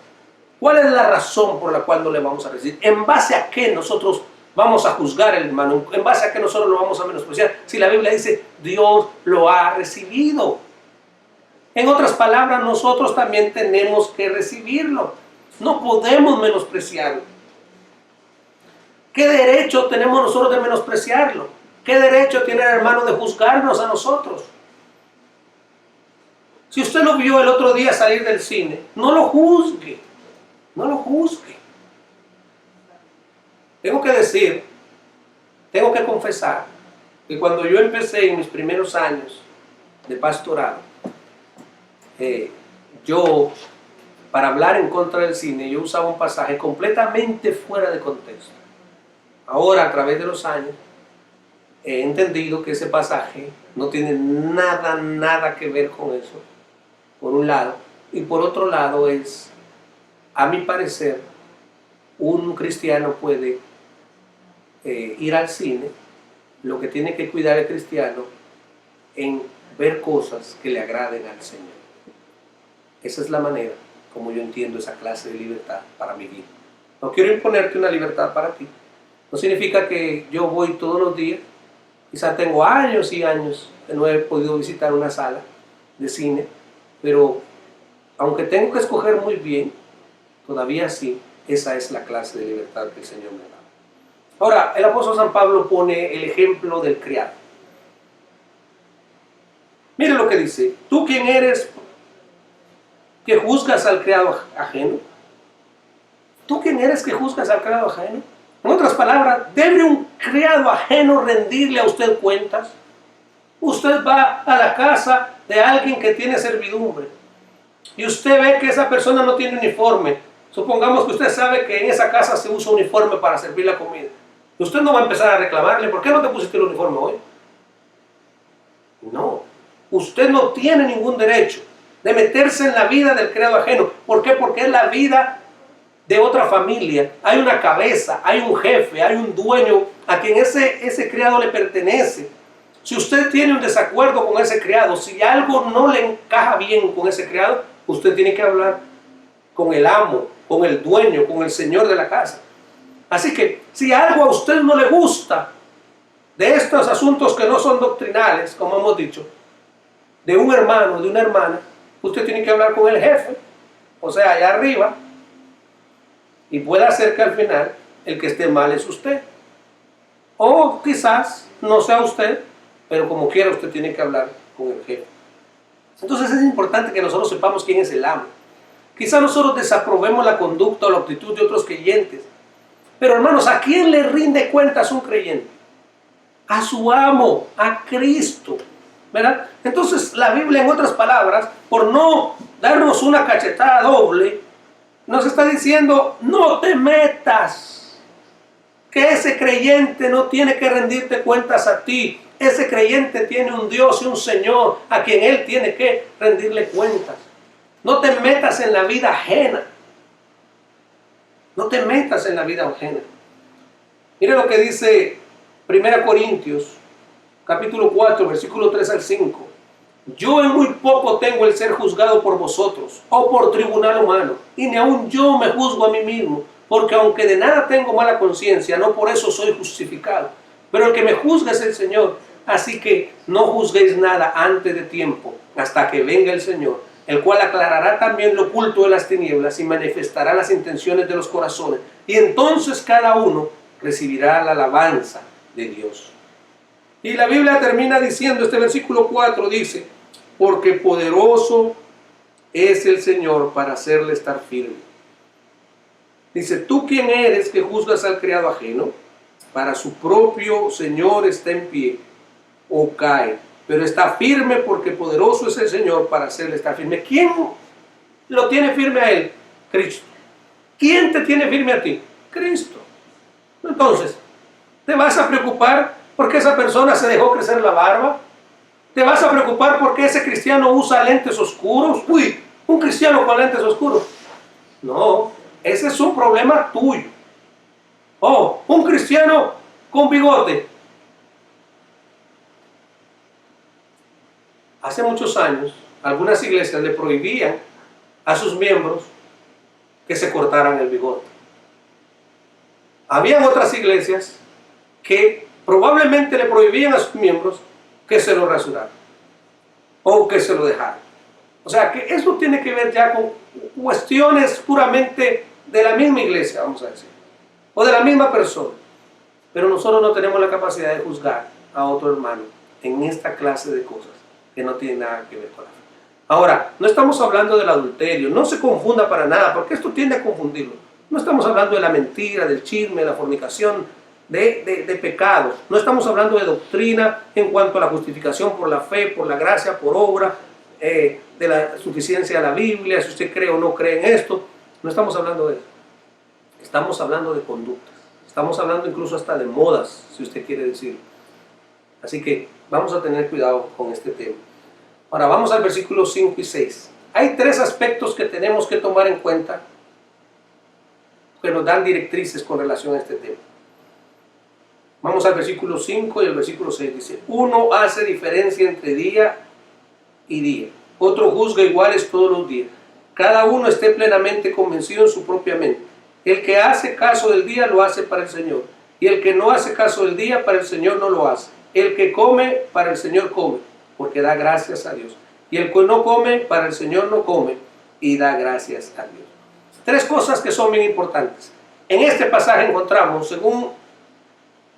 ¿Cuál es la razón por la cual no le vamos a recibir? ¿En base a qué nosotros vamos a juzgar al hermano? ¿En base a qué nosotros lo vamos a menospreciar? Si la Biblia dice, Dios lo ha recibido. En otras palabras, nosotros también tenemos que recibirlo. No podemos menospreciarlo. ¿Qué derecho tenemos nosotros de menospreciarlo? ¿Qué derecho tiene el hermano de juzgarnos a nosotros? Si usted lo vio el otro día salir del cine, no lo juzgue. No lo juzgue. Tengo que decir, tengo que confesar que cuando yo empecé en mis primeros años de pastorado, yo, para hablar en contra del cine, yo usaba un pasaje completamente fuera de contexto. Ahora, a través de los años, he entendido que ese pasaje no tiene nada que ver con eso, por un lado. Y por otro lado es, a mi parecer, un cristiano puede ir al cine. Lo que tiene que cuidar el cristiano en ver cosas que le agraden al Señor. Esa es la manera como yo entiendo esa clase de libertad para mi vida. No quiero imponerte una libertad para ti. No significa que yo voy todos los días. Quizá tengo años y años que no he podido visitar una sala de cine, pero aunque tengo que escoger muy bien, todavía sí, esa es la clase de libertad que el Señor me da. Ahora, el apóstol San Pablo pone el ejemplo del criado. Mire lo que dice, ¿tú quién eres que juzgas al criado ajeno? ¿Tú quién eres que juzgas al criado ajeno? En otras palabras, ¿debe un criado ajeno rendirle a usted cuentas? Usted va a la casa de alguien que tiene servidumbre y usted ve que esa persona no tiene uniforme. Supongamos que usted sabe que en esa casa se usa uniforme para servir la comida. Usted no va a empezar a reclamarle, ¿por qué no te pusiste el uniforme hoy? No, Usted no tiene ningún derecho de meterse en la vida del criado ajeno. ¿Por qué? Porque es la vida de otra familia. Hay una cabeza, hay un jefe, hay un dueño a quien ese criado le pertenece. Si usted tiene un desacuerdo con ese criado, si algo no le encaja bien con ese criado, usted tiene que hablar con el amo, con el dueño, con el señor de la casa. Así que si algo a usted no le gusta de estos asuntos que no son doctrinales, como hemos dicho, de un hermano, de una hermana, usted tiene que hablar con el jefe, o sea, allá arriba, y puede hacer que al final el que esté mal es usted. O quizás no sea usted, pero como quiera usted tiene que hablar con el jefe. Entonces es importante que nosotros sepamos quién es el amo. Quizás nosotros desaprobemos la conducta o la actitud de otros creyentes, pero hermanos, ¿a quién le rinde cuentas un creyente? A su amo, a Cristo, ¿verdad? Entonces la Biblia, en otras palabras, por no darnos una cachetada doble, nos está diciendo: no te metas, que ese creyente no tiene que rendirte cuentas a ti. Ese creyente tiene un Dios y un Señor a quien él tiene que rendirle cuentas. No te metas en la vida ajena. No te metas en la vida ajena. Mire lo que dice 1 Corintios, capítulo 4, versículo 3 al 5. Yo en muy poco tengo el ser juzgado por vosotros, o por tribunal humano, y ni aun yo me juzgo a mí mismo, porque aunque de nada tengo mala conciencia, no por eso soy justificado. Pero el que me juzga es el Señor. Así que no juzguéis nada antes de tiempo, hasta que venga el Señor, el cual aclarará también lo oculto de las tinieblas y manifestará las intenciones de los corazones. Y entonces cada uno recibirá la alabanza de Dios. Y la Biblia termina diciendo, este versículo 4 dice: porque poderoso es el Señor para hacerle estar firme. Dice: ¿tú quién eres que juzgas al criado ajeno? Para su propio Señor está en pie o cae, pero está firme, porque poderoso es el Señor para hacerle estar firme. ¿Quién lo tiene firme a él? Cristo. ¿Quién te tiene firme a ti? Cristo. Entonces, ¿te vas a preocupar porque esa persona se dejó crecer la barba? ¿Te vas a preocupar porque ese cristiano usa lentes oscuros? Uy, un cristiano con lentes oscuros. No, ese es un problema tuyo. Oh, un cristiano con bigote. Hace muchos años, algunas iglesias le prohibían a sus miembros que se cortaran el bigote. Habían otras iglesias que probablemente le prohibían a sus miembros que se lo rasuraran o que se lo dejaran. O sea que eso tiene que ver ya con cuestiones puramente de la misma iglesia, vamos a decir, o de la misma persona. Pero nosotros no tenemos la capacidad de juzgar a otro hermano en esta clase de cosas que no tienen nada que ver con la fe. Ahora, no estamos hablando del adulterio, no se confunda para nada, porque esto tiende a confundirlo. No estamos hablando de la mentira, del chisme, de la fornicación, de pecados. No estamos hablando de doctrina en cuanto a la justificación por la fe, por la gracia, por obra, de la suficiencia de la Biblia, si usted cree o no cree en esto. No estamos hablando de eso. Estamos hablando de conductas. Estamos hablando incluso hasta de modas, si usted quiere decirlo. Así que vamos a tener cuidado con este tema. Ahora vamos al versículo 5 y 6. Hay tres aspectos que tenemos que tomar en cuenta que nos dan directrices con relación a este tema. Vamos al versículo 5 y el versículo 6. Dice: uno hace diferencia entre día y día, otro juzga iguales todos los días. Cada uno esté plenamente convencido en su propia mente. El que hace caso del día lo hace para el Señor, y el que no hace caso del día para el Señor no lo hace. El que come para el Señor come, porque da gracias a Dios. Y el que no come para el Señor no come, y da gracias a Dios. Tres cosas que son bien importantes. En este pasaje encontramos, según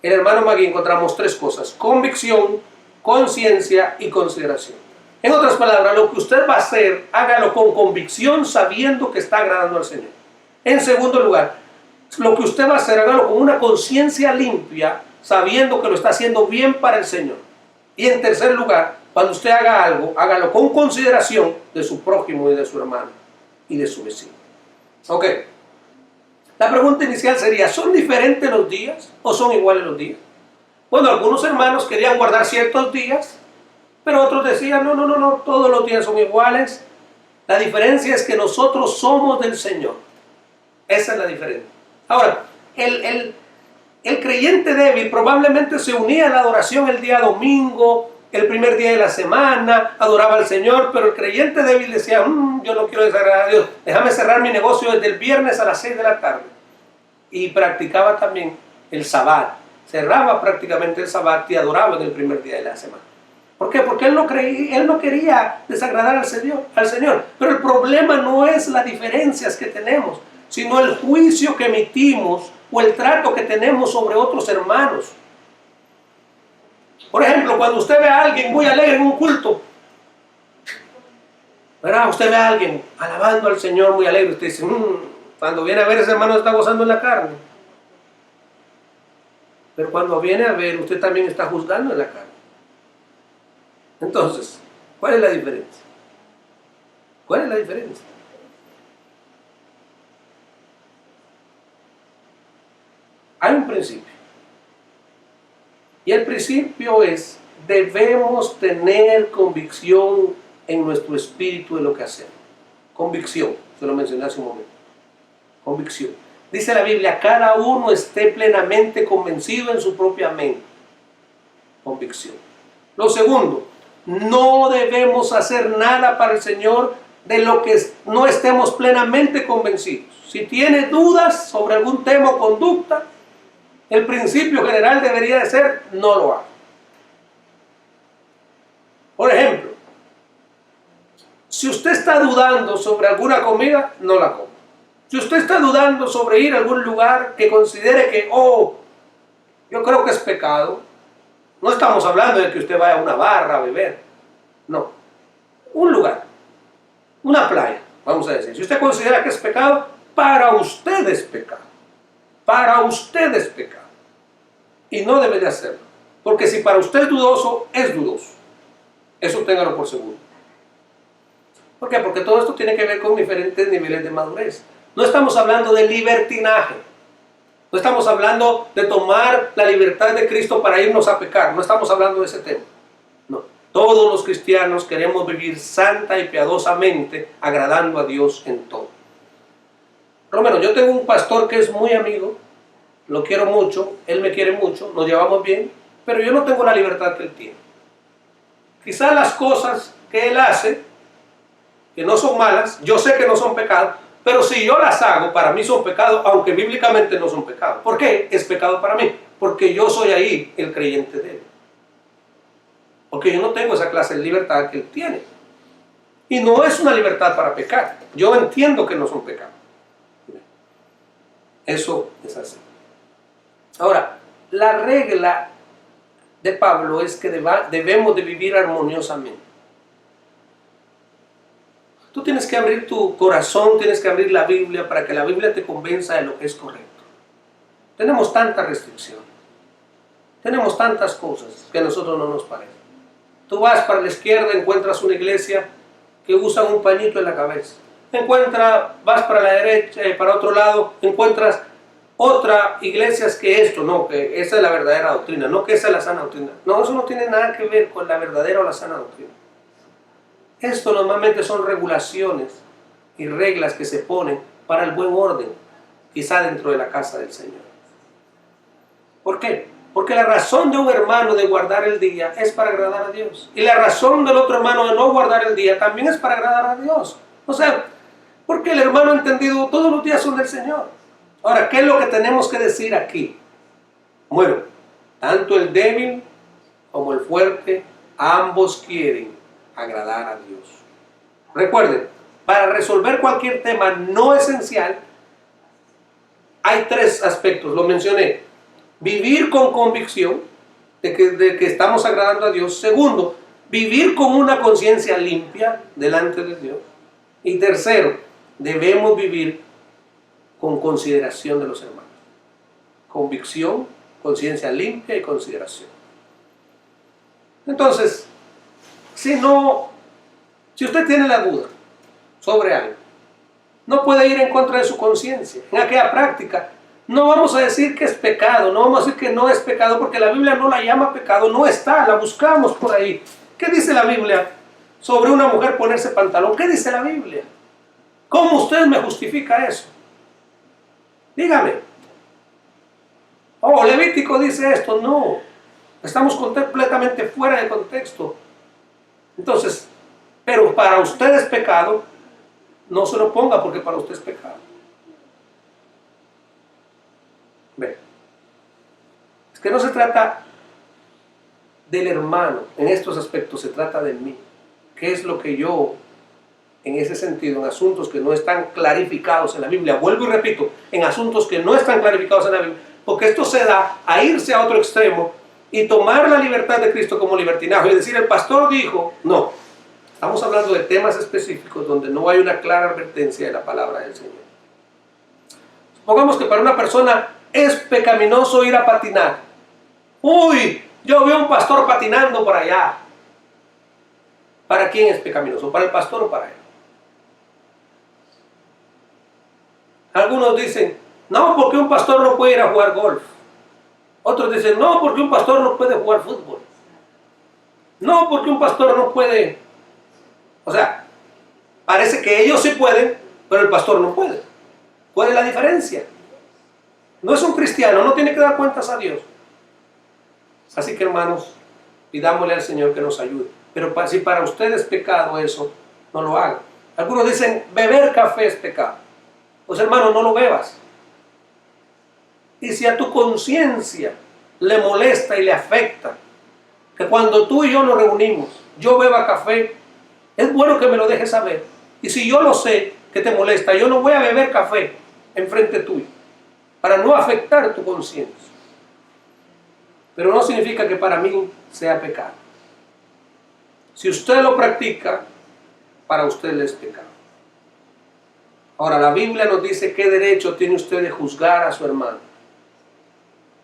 el hermano Magui, encontramos tres cosas: convicción, conciencia y consideración. En otras palabras, lo que usted va a hacer, hágalo con convicción, sabiendo que está agradando al Señor. En segundo lugar, lo que usted va a hacer, hágalo con una conciencia limpia, sabiendo que lo está haciendo bien para el Señor. Y en tercer lugar, cuando usted haga algo, hágalo con consideración de su prójimo y de su hermano y de su vecino. Ok. La pregunta inicial sería: ¿son diferentes los días o son iguales los días? Bueno, algunos hermanos querían guardar ciertos días Pero otros decían, no, todos los días son iguales. La diferencia es que nosotros somos del Señor. Esa es la diferencia. Ahora, el creyente débil probablemente se unía a la adoración el día domingo, el primer día de la semana, adoraba al Señor, pero el creyente débil decía, yo no quiero desagradar a Dios, déjame cerrar mi negocio desde el viernes a las 6 de la tarde. Y practicaba también el sabbat, cerraba prácticamente el sabbat y adoraba en el primer día de la semana. ¿Por qué? Porque él no quería desagradar al Señor. Pero el problema no es las diferencias que tenemos, sino el juicio que emitimos o el trato que tenemos sobre otros hermanos. Por ejemplo, cuando usted ve a alguien muy alegre en un culto, ¿verdad? Usted ve a alguien alabando al Señor muy alegre, usted dice, cuando viene a ver, ese hermano está gozando en la carne. Pero cuando viene a ver, usted también está juzgando en la carne. Entonces, ¿cuál es la diferencia? ¿Cuál es la diferencia? Hay un principio. Y el principio es, debemos tener convicción en nuestro espíritu de lo que hacemos. Convicción, se lo mencioné hace un momento. Convicción. Dice la Biblia, cada uno esté plenamente convencido en su propia mente. Convicción. Lo segundo, no debemos hacer nada para el Señor de lo que no estemos plenamente convencidos. Si tiene dudas sobre algún tema o conducta, el principio general debería de ser, no lo haga. Por ejemplo, si usted está dudando sobre alguna comida, no la coma. Si usted está dudando sobre ir a algún lugar que considere que, yo creo que es pecado, no estamos hablando de que usted vaya a una barra a beber, no. Un lugar, una playa, vamos a decir. Si usted considera que es pecado, para usted es pecado. Para usted es pecado. Y no debe de hacerlo. Porque si para usted es dudoso, es dudoso. Eso téngalo por seguro. ¿Por qué? Porque todo esto tiene que ver con diferentes niveles de madurez. No estamos hablando de libertinaje. No estamos hablando de tomar la libertad de Cristo para irnos a pecar. No estamos hablando de ese tema. No. Todos los cristianos queremos vivir santa y piadosamente, agradando a Dios en todo. Romero, yo tengo un pastor que es muy amigo, lo quiero mucho, él me quiere mucho, nos llevamos bien, pero yo no tengo la libertad que él tiene. Quizás las cosas que él hace, que no son malas, yo sé que no son pecados, pero si yo las hago, para mí son pecados, aunque bíblicamente no son pecados. ¿Por qué es pecado para mí? Porque yo soy ahí el creyente de él. Porque yo no tengo esa clase de libertad que él tiene. Y no es una libertad para pecar. Yo entiendo que no son pecados. Eso es así. Ahora, la regla de Pablo es que debemos de vivir armoniosamente. Tú tienes que abrir tu corazón, tienes que abrir la Biblia para que la Biblia te convenza de lo que es correcto. Tenemos tanta restricción. Tenemos tantas cosas que a nosotros no nos parecen. Tú vas para la izquierda, encuentras una iglesia que usa un pañito en la cabeza. Vas para la derecha, para otro lado, encuentras otra iglesias que esto, no, que esa es la verdadera doctrina, no que esa es la sana doctrina. No, eso no tiene nada que ver con la verdadera o la sana doctrina. Esto normalmente son regulaciones y reglas que se ponen para el buen orden, quizá dentro de la casa del Señor. ¿Por qué? Porque la razón de un hermano de guardar el día es para agradar a Dios. Y la razón del otro hermano de no guardar el día también es para agradar a Dios. O sea, porque el hermano ha entendido, todos los días son del Señor. Ahora, ¿qué es lo que tenemos que decir aquí? Bueno, tanto el débil como el fuerte, ambos quieren agradar a Dios. Recuerden, para resolver cualquier tema no esencial, hay tres aspectos, lo mencioné. Vivir con convicción de que estamos agradando a Dios. Segundo, vivir con una conciencia limpia delante de Dios. Y tercero, debemos vivir con consideración de los hermanos. Convicción, conciencia limpia y consideración. Entonces, si usted tiene la duda sobre algo, no puede ir en contra de su conciencia, en aquella práctica. No vamos a decir que es pecado, no vamos a decir que no es pecado, porque la Biblia no la llama pecado, no está, la buscamos por ahí. ¿Qué dice la Biblia sobre una mujer ponerse pantalón? ¿Qué dice la Biblia? ¿Cómo usted me justifica eso? Dígame. Oh, Levítico dice esto. No, estamos completamente fuera de contexto. Entonces, pero para usted es pecado, no se lo ponga porque para usted es pecado. Ve, es que no se trata del hermano en estos aspectos, se trata de mí. ¿Qué es lo que yo, en ese sentido, en asuntos que no están clarificados en la Biblia? Vuelvo y repito, en asuntos que no están clarificados en la Biblia, porque esto se da a irse a otro extremo y tomar la libertad de Cristo como libertinaje y decir, el pastor dijo, no. Estamos hablando de temas específicos donde no hay una clara advertencia de la palabra del Señor. Supongamos que para una persona es pecaminoso ir a patinar. Uy, yo veo a un pastor patinando por allá. ¿Para quién es pecaminoso? ¿Para el pastor o para él? Algunos dicen, no, porque un pastor no puede ir a jugar golf. Otros dicen, no, porque un pastor no puede jugar fútbol. No, porque un pastor no puede. O sea, parece que ellos sí pueden, pero el pastor no puede. ¿Cuál es la diferencia? No es un cristiano, no tiene que dar cuentas a Dios. Así que, hermanos, pidámosle al Señor que nos ayude. Pero si para usted es pecado eso, no lo haga. Algunos dicen, beber café es pecado. Pues, hermano, no lo bebas. Y si a tu conciencia le molesta y le afecta que cuando tú y yo nos reunimos, yo beba café, es bueno que me lo dejes saber. Y si yo lo sé que te molesta, yo no voy a beber café enfrente tuyo para no afectar tu conciencia. Pero no significa que para mí sea pecado. Si usted lo practica, para usted le es pecado. Ahora, la Biblia nos dice qué derecho tiene usted de juzgar a su hermano.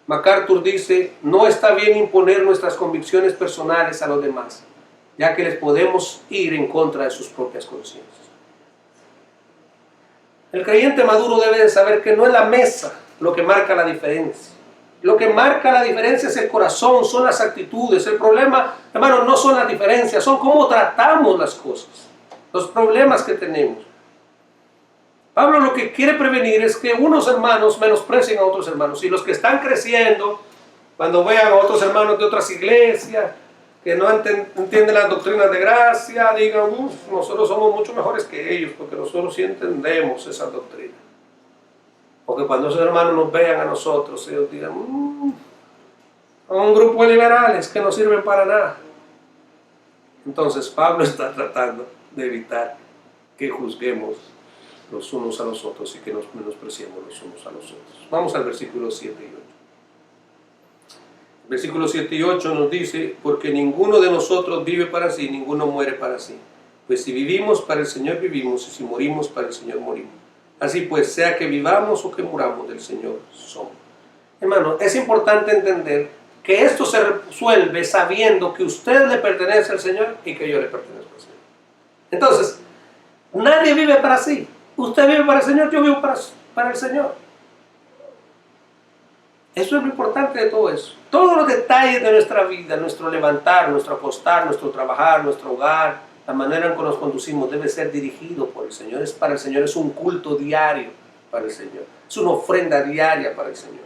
MacArthur dice, no está bien imponer nuestras convicciones personales a los demás, ya que les podemos ir en contra de sus propias conciencias. El creyente maduro debe de saber que no es la mesa lo que marca la diferencia. Lo que marca la diferencia es el corazón, son las actitudes. El problema, hermano, no son las diferencias, son cómo tratamos las cosas, los problemas que tenemos. Pablo lo que quiere prevenir es que unos hermanos menosprecien a otros hermanos. Y los que están creciendo, cuando vean a otros hermanos de otras iglesias, que no entienden las doctrinas de gracia, digan, nosotros somos mucho mejores que ellos, porque nosotros sí entendemos esas doctrinas. Porque cuando esos hermanos nos vean a nosotros, ellos digan, son un grupo de liberales que no sirven para nada. Entonces Pablo está tratando de evitar que juzguemos los unos a los otros y que nos menospreciemos los unos a los otros. Vamos al versículo 7 y 8. Versículos 7 y 8 nos dice, porque ninguno de nosotros vive para sí, ninguno muere para sí. Pues si vivimos, para el Señor vivimos, y si morimos, para el Señor morimos. Así pues, sea que vivamos o que muramos, del Señor somos. Hermano, es importante entender que esto se resuelve sabiendo que usted le pertenece al Señor y que yo le pertenezco al Señor. Entonces, nadie vive para sí. Usted vive para el Señor, yo vivo para el Señor. Eso es lo importante de todo eso. Todos los detalles de nuestra vida, nuestro levantar, nuestro acostar, nuestro trabajar, nuestro hogar, la manera en que nos conducimos debe ser dirigido por el Señor. Es para el Señor, es un culto diario para el Señor. Es una ofrenda diaria para el Señor.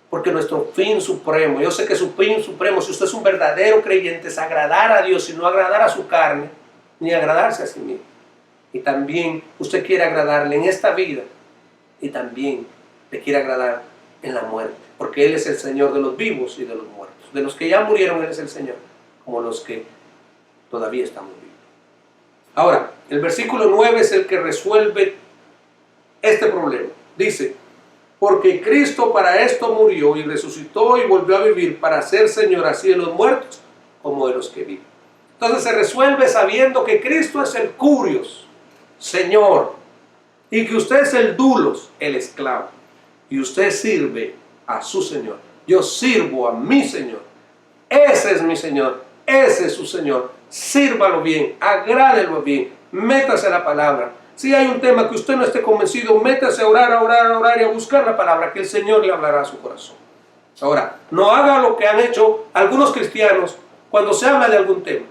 Porque nuestro fin supremo, yo sé que su fin supremo, si usted es un verdadero creyente, es agradar a Dios y no agradar a su carne, ni agradarse a sí mismo. Y también usted quiere agradarle en esta vida y también le quiere agradar en la muerte. Porque Él es el Señor de los vivos y de los muertos. De los que ya murieron, Él es el Señor, como los que todavía estamos vivos. Ahora, el versículo 9 es el que resuelve este problema. Dice, porque Cristo para esto murió y resucitó y volvió a vivir para ser Señor así de los muertos como de los que viven. Entonces se resuelve sabiendo que Cristo es el Curios, Señor, y que usted es el Dulos, el esclavo, y usted sirve a su Señor. Yo sirvo a mi Señor. Ese es mi Señor, ese es su Señor. Sírvalo bien, agrádelo bien, métase a la palabra. Si hay un tema que usted no esté convencido, métase a orar y a buscar la palabra, que el Señor le hablará a su corazón. Ahora, no haga lo que han hecho algunos cristianos cuando se habla de algún tema.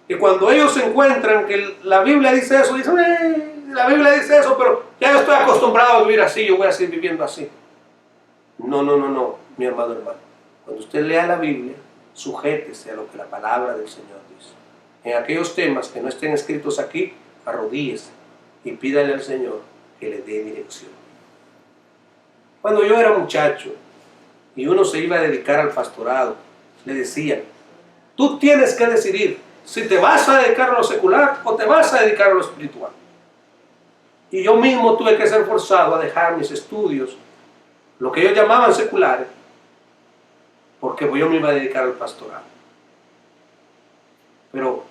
Y cuando ellos encuentran que la Biblia dice eso, dicen, la Biblia dice eso, pero ya yo estoy acostumbrado a vivir así, yo voy a seguir viviendo así. No, mi amado hermano. Cuando usted lea la Biblia, sujétese a lo que la palabra del Señor dice. En aquellos temas que no estén escritos aquí, arrodíllese y pídale al Señor que le dé dirección. Cuando yo era muchacho y uno se iba a dedicar al pastorado, le decían, tú tienes que decidir si te vas a dedicar a lo secular o te vas a dedicar a lo espiritual. Y yo mismo tuve que ser forzado a dejar mis estudios, lo que ellos llamaban seculares, porque yo me iba a dedicar al pastorado. Pero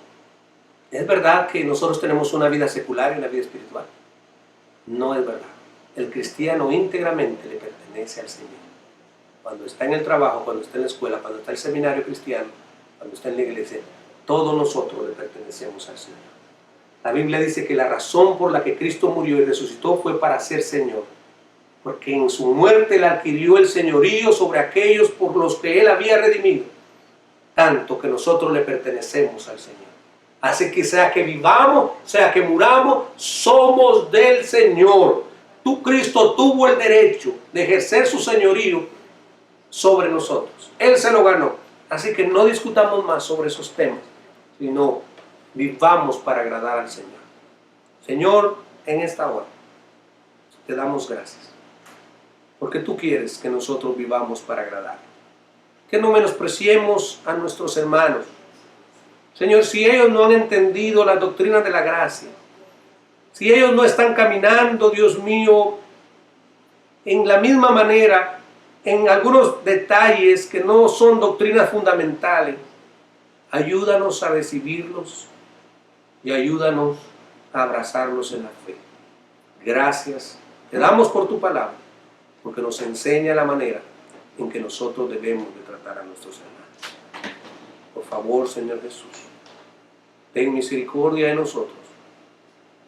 ¿es verdad que nosotros tenemos una vida secular y una vida espiritual? No es verdad. El cristiano íntegramente le pertenece al Señor. Cuando está en el trabajo, cuando está en la escuela, cuando está en el seminario cristiano, cuando está en la iglesia, todos nosotros le pertenecemos al Señor. La Biblia dice que la razón por la que Cristo murió y resucitó fue para ser Señor, porque en su muerte Él adquirió el señorío sobre aquellos por los que Él había redimido, tanto que nosotros le pertenecemos al Señor. Así que sea que vivamos, sea que muramos, somos del Señor. Cristo tuvo el derecho de ejercer su señorío sobre nosotros. Él se lo ganó. Así que no discutamos más sobre esos temas, sino vivamos para agradar al Señor. Señor, en esta hora te damos gracias, porque tú quieres que nosotros vivamos para agradar. Que no menospreciemos a nuestros hermanos. Señor, si ellos no han entendido la doctrina de la gracia, si ellos no están caminando, Dios mío, en la misma manera, en algunos detalles que no son doctrinas fundamentales, ayúdanos a recibirlos y ayúdanos a abrazarlos en la fe. Gracias, te damos por tu palabra, porque nos enseña la manera en que nosotros debemos de tratar a nuestros hermanos. Por favor, Señor Jesús, ten misericordia de nosotros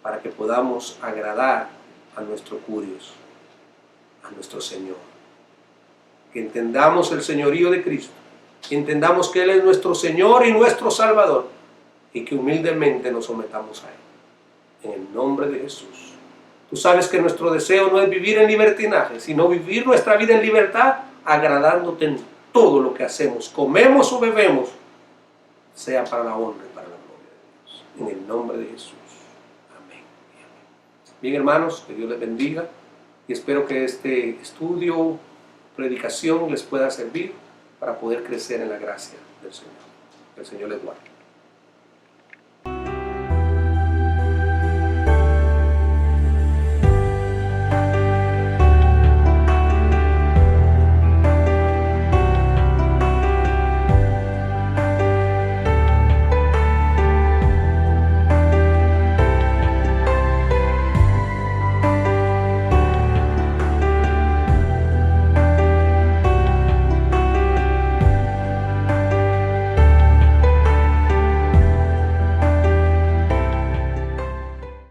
para que podamos agradar a nuestro Curios, a nuestro Señor. Que entendamos el señorío de Cristo, que entendamos que Él es nuestro Señor y nuestro Salvador, y que humildemente nos sometamos a Él. En el nombre de Jesús. Tú sabes que nuestro deseo no es vivir en libertinaje, sino vivir nuestra vida en libertad, agradándote en todo lo que hacemos, comemos o bebemos, sea para la honra y para la gloria de Dios. En el nombre de Jesús. Amén. Bien, hermanos, que Dios les bendiga y espero que este estudio, predicación les pueda servir para poder crecer en la gracia del Señor. Que el Señor les guarde.